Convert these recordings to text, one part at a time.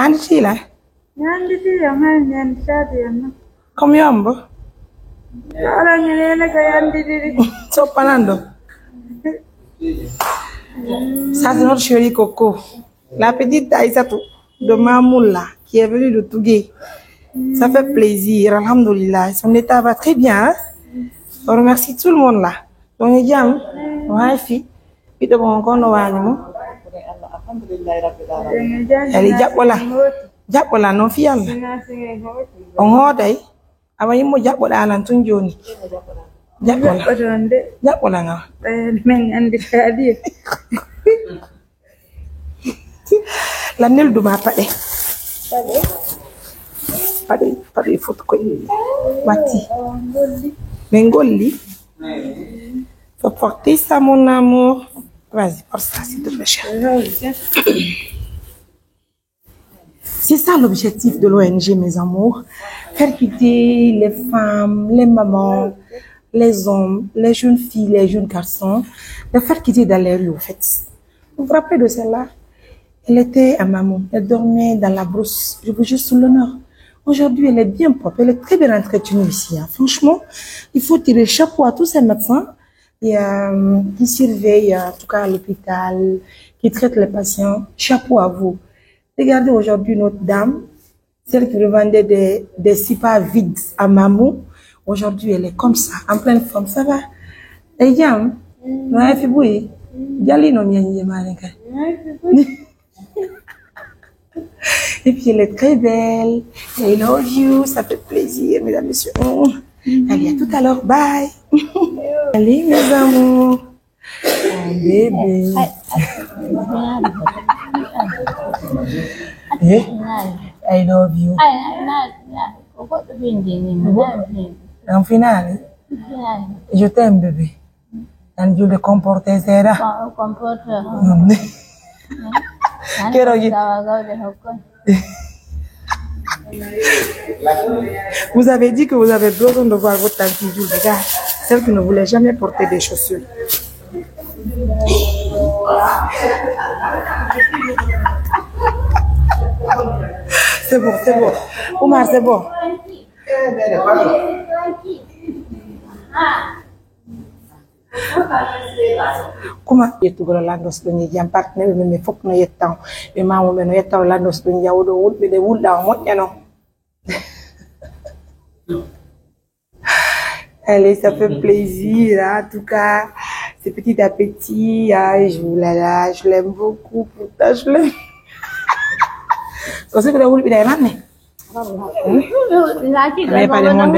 Anti là. Nanditi yang nyanshati yanna. Combien? Ala nyele kayanditi. Sopanando. Ça, c'est notre chérie Coco. La petite Aïssatou de Mamoula qui est venue de Tougué. Ça fait plaisir, alhamdoulilah. Son état va très bien. Hein? On remercie tout le monde là. Donc, il y a une fille. Puis, de bon, on va elle est Diapola. Diapola, non, fille. On a dit, avant, il m'a Diapola à l'Antunjoni. Diapola, non. La nul de ma paix. Pas de faute quoi. Bati. Mengoli. Faut porter ça mon amour. Vas-y, porte ça s'il te plaît, chérie. C'est ça l'objectif de l'ONG, mes amours. Faire quitter les femmes, les mamans, les hommes, les jeunes filles, les jeunes garçons. De faire quitter dans les rues, au fait. Vous vous rappelez de celle-là? Elle était à maman. Elle dormait dans la brousse. Je vous jure sur l'honneur. Aujourd'hui, elle est bien propre. Elle est très bien entretenue ici. Hein. Franchement, il faut tirer chapeau à tous ces médecins qui surveillent, en tout cas, à l'hôpital, qui traitent les patients. Chapeau à vous. Regardez aujourd'hui notre dame, celle qui revendait des sipas vides à Mamou. Aujourd'hui, elle est comme ça, en pleine forme. Ça va? Et Yam, ouais, Fiboui, Gali non y malinka. Et puis elle est très belle. I love you, ça fait plaisir, mesdames, messieurs. Allez, à tout à l'heure, bye. Allez, mes amours. Oh, bébé. I love you. En finale, je t'aime, bébé. And you le comportes, será. Vous avez dit que vous avez besoin de voir votre tante Jules, regarde, celle qui ne voulait jamais porter des chaussures. C'est bon, c'est bon. Omar, c'est bon. Comment yetu golo landos do ni jam partner me fok no yettaw be mamu me no yettaw landos do jawdo wulbe de wulda mojjano. Allez, ça fait plaisir, hein, en tout cas, c'est petit à petit, hein, je l'aime beaucoup, pourtant je l'aime. Quand c'est que la wulbe de manne? Mais pas de monde.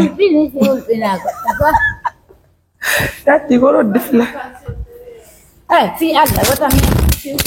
That you go to the si ada, what I mean.